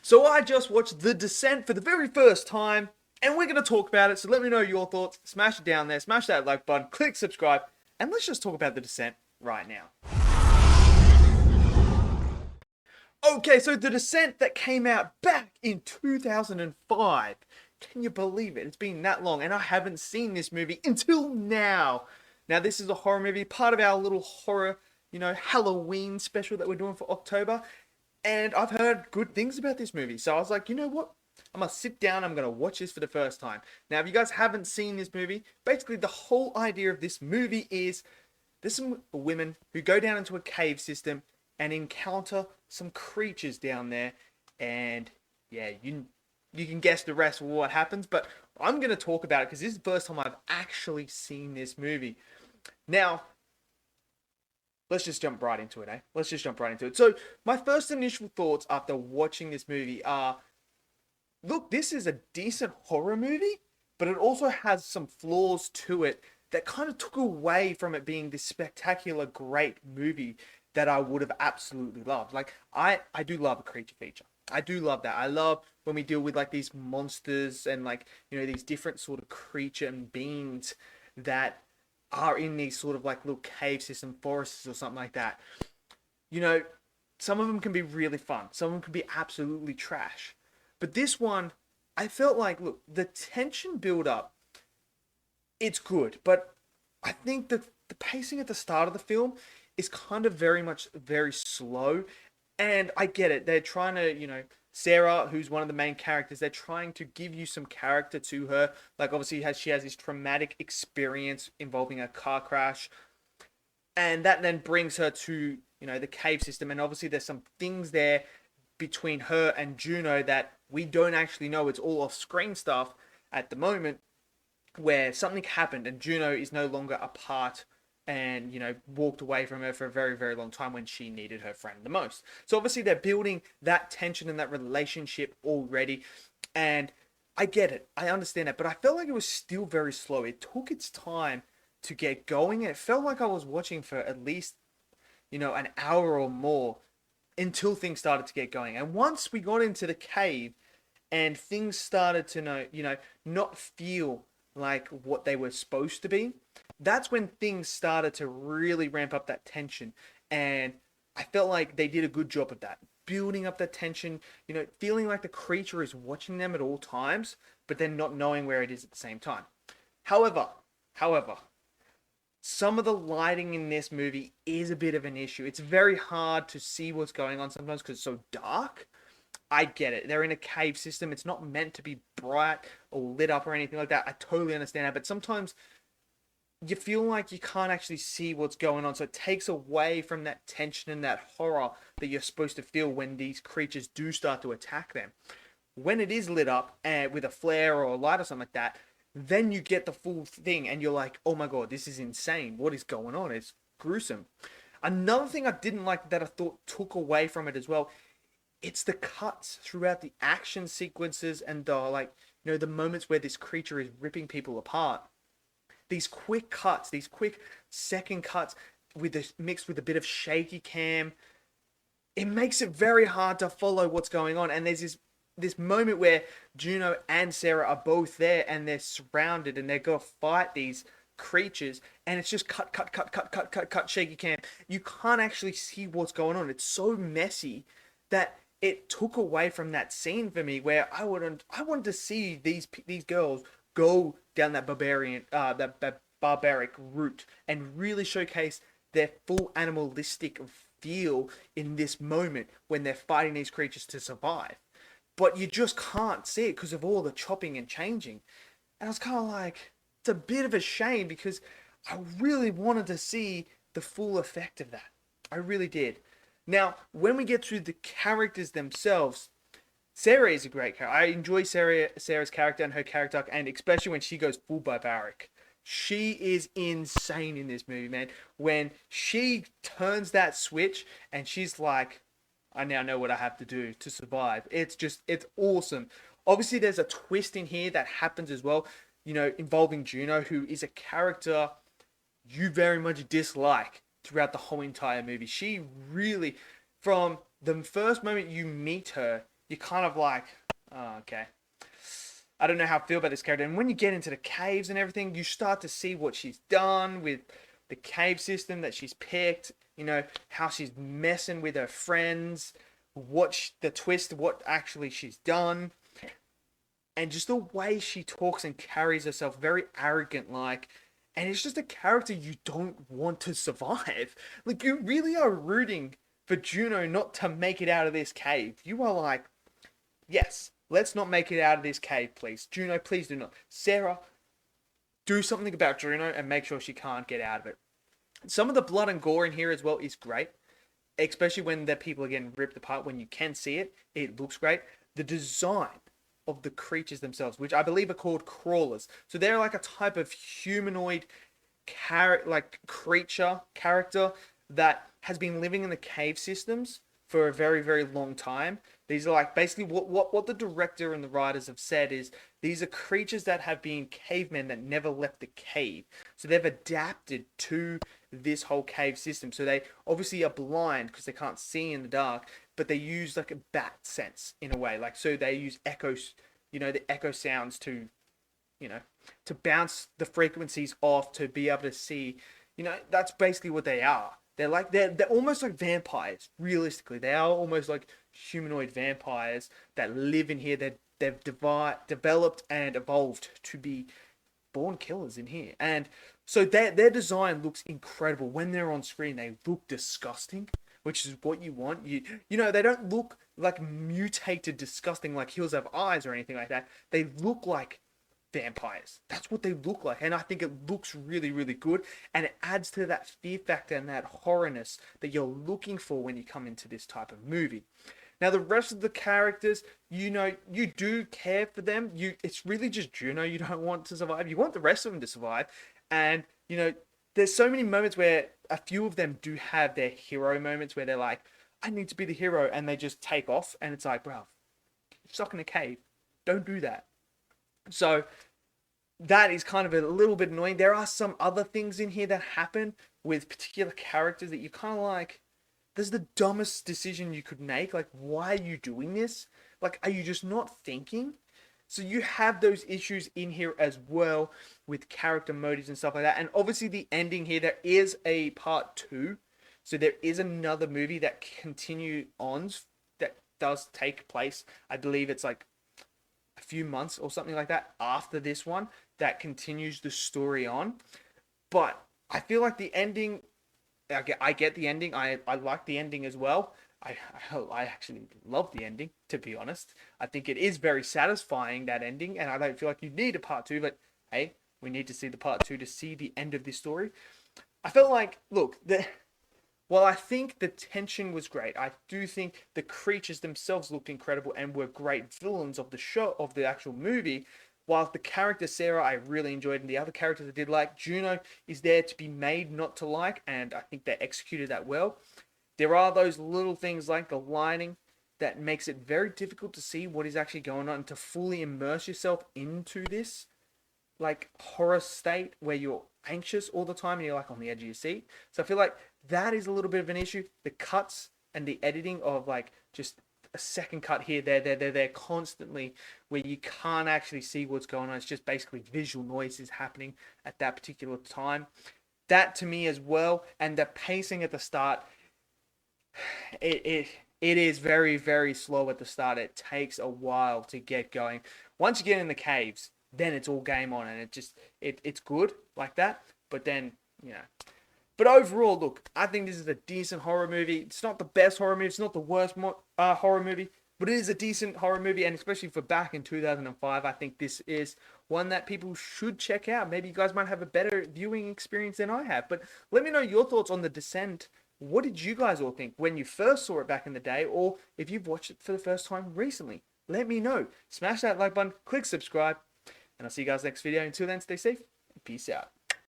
So I just watched The Descent for the very first time, and we're going to talk about it. So let me know your thoughts. Smash it down there, smash that like button, click subscribe, and let's just talk about The Descent right now. Okay, so The Descent that came out back in 2005. Can you believe it? It's been that long, and I haven't seen this movie until now. Now, this is a horror movie, part of our little horror, Halloween special that we're doing for October. And I've heard good things about this movie. So I was like, you know what? I'm going to sit down. I'm going to watch this for the first time. Now, if you guys haven't seen this movie, basically the whole idea of this movie is there's some women who go down into a cave system and encounter some creatures down there. And yeah, you can guess the rest of what happens. But I'm going to talk about it because this is the first time I've actually seen this movie. Now, let's just jump right into it, eh? Let's just jump right into it. So, my first initial thoughts after watching this movie are, look, this is a decent horror movie, but it also has some flaws to it that kind of took away from it being this spectacular, great movie that I would have absolutely loved. Like, I do love a creature feature. I do love that. I love when we deal with, like, these monsters and, like, these different sort of creature and beings that are in these sort of like little cave system forests or something like that. Some of them can be really fun. Some of them can be absolutely trash. But this one, I felt like, look, the tension build up, it's good. But I think that the pacing at the start of the film is kind of very slow. And I get it. They're trying to, Sarah, who's one of the main characters, they're trying to give you some character to her. Like, obviously, she has this traumatic experience involving a car crash. And that then brings her to, the cave system. And obviously, there's some things there between her and Juno that we don't actually know. It's all off-screen stuff at the moment where something happened and Juno is no longer a part and, walked away from her for a very, very long time when she needed her friend the most. So obviously they're building that tension and that relationship already. And I get it. I understand that. But I felt like it was still very slow. It took its time to get going. And it felt like I was watching for at least, an hour or more until things started to get going. And once we got into the cave and things started to not feel like what they were supposed to be, that's when things started to really ramp up that tension. And I felt like they did a good job of that, building up that tension, feeling like the creature is watching them at all times, but then not knowing where it is at the same time. However, some of the lighting in this movie is a bit of an issue. It's very hard to see what's going on sometimes because it's so dark. I get it. They're in a cave system. It's not meant to be bright or lit up or anything like that. I totally understand that. But sometimes you feel like you can't actually see what's going on. So it takes away from that tension and that horror that you're supposed to feel when these creatures do start to attack them. When it is lit up with a flare or a light or something like that, then you get the full thing and you're like, oh my God, this is insane. What is going on? It's gruesome. Another thing I didn't like that I thought took away from it as well, it's the cuts throughout the action sequences and the moments where this creature is ripping people apart. These quick cuts, these quick second cuts mixed with a bit of shaky cam, it makes it very hard to follow what's going on. And there's this moment where Juno and Sarah are both there and they're surrounded and they're going to fight these creatures, and it's just cut, shaky cam. You can't actually see what's going on. It's so messy that it took away from that scene for me where I wanted to see these girls go down that barbaric route and really showcase their full animalistic feel in this moment when they're fighting these creatures to survive. But you just can't see it because of all the chopping and changing. And I was kind of like, it's a bit of a shame because I really wanted to see the full effect of that. I really did. Now, when we get to the characters themselves, Sarah is a great character. I enjoy Sarah's character and her character arc, and especially when she goes full barbaric. She is insane in this movie, man. When she turns that switch and she's like, I now know what I have to do to survive. It's awesome. Obviously, there's a twist in here that happens as well, involving Juno, who is a character you very much dislike throughout the whole entire movie. She really, from the first moment you meet her, you're kind of like, oh, okay. I don't know how I feel about this character. And when you get into the caves and everything, you start to see what she's done with the cave system that she's picked. You know, how she's messing with her friends, the twist, what actually she's done. And just the way she talks and carries herself, very arrogant like. And it's just a character you don't want to survive. Like, you really are rooting for Juno not to make it out of this cave. You are like, yes, let's not make it out of this cave, please. Juno, please do not. Sarah, do something about Juno and make sure she can't get out of it. Some of the blood and gore in here as well is great. Especially when the people are getting ripped apart. When you can see it, it looks great. The design of the creatures themselves, which I believe are called crawlers. So they're like a type of humanoid creature character that has been living in the cave systems for a very, very long time. These are like basically what the director and the writers have said is these are creatures that have been cavemen that never left the cave. So they've adapted to this whole cave system. So they obviously are blind because they can't see in the dark, but they use like a bat sense in a way. Like, so they use echoes, you know, the echo sounds to, you know, to bounce the frequencies off to be able to see, you know, that's basically what they are. They're almost like vampires. Realistically, they are almost like humanoid vampires that live in here. They've developed and evolved to be born killers in here. And so their design looks incredible. When they're on screen, they look disgusting, which is what you want. You know, they don't look like mutated, disgusting, like heels have eyes or anything like that. They look like vampires. That's what they look like. And I think it looks really, really good. And it adds to that fear factor and that horrorness that you're looking for when you come into this type of movie. Now, the rest of the characters, you know, you do care for them. It's really just Juno you don't want to survive. You want the rest of them to survive. And, you know, there's so many moments where a few of them do have their hero moments where they're like, I need to be the hero. And they just take off. And it's like, bro, you're stuck in a cave. Don't do that. So that is kind of a little bit annoying. There are some other things in here that happen with particular characters that you kind of like, this is the dumbest decision you could make. Like, why are you doing this? Like, are you just not thinking? So you have those issues in here as well with character motives and stuff like that. And obviously the ending here, there is a part 2. So there is another movie that that does take place. I believe it's like a few months or something like that after this one that continues the story on. But I feel like the ending, I get the ending. I like the ending as well. I actually love the ending, to be honest. I think it is very satisfying, that ending, and I don't feel like you need a part 2, but hey, we need to see the part 2 to see the end of this story. I felt like, look, while I think the tension was great, I do think the creatures themselves looked incredible and were great villains of the show, of the actual movie. While the character Sarah I really enjoyed, and the other characters I did like, Juno is there to be made not to like, and I think they executed that well. There are those little things like the lighting that makes it very difficult to see what is actually going on and to fully immerse yourself into this like horror state where you're anxious all the time and you're like on the edge of your seat. So I feel like that is a little bit of an issue. The cuts and the editing of like just a second cut here, they're constantly where you can't actually see what's going on. It's just basically visual noise is happening at that particular time. That to me as well, and the pacing at the start, it is very, very slow at the start. It takes a while to get going. Once you get in the caves, then it's all game on, and it's good like that. But then, you know. But overall, look, I think this is a decent horror movie. It's not the best horror movie. It's not the worst horror movie. But it is a decent horror movie, and especially for back in 2005, I think this is one that people should check out. Maybe you guys might have a better viewing experience than I have. But let me know your thoughts on The Descent. What did you guys all think when you first saw it back in the day, or if you've watched it for the first time recently? Let me know. Smash that like button, click subscribe, and I'll see you guys next video. Until then, stay safe, and peace out.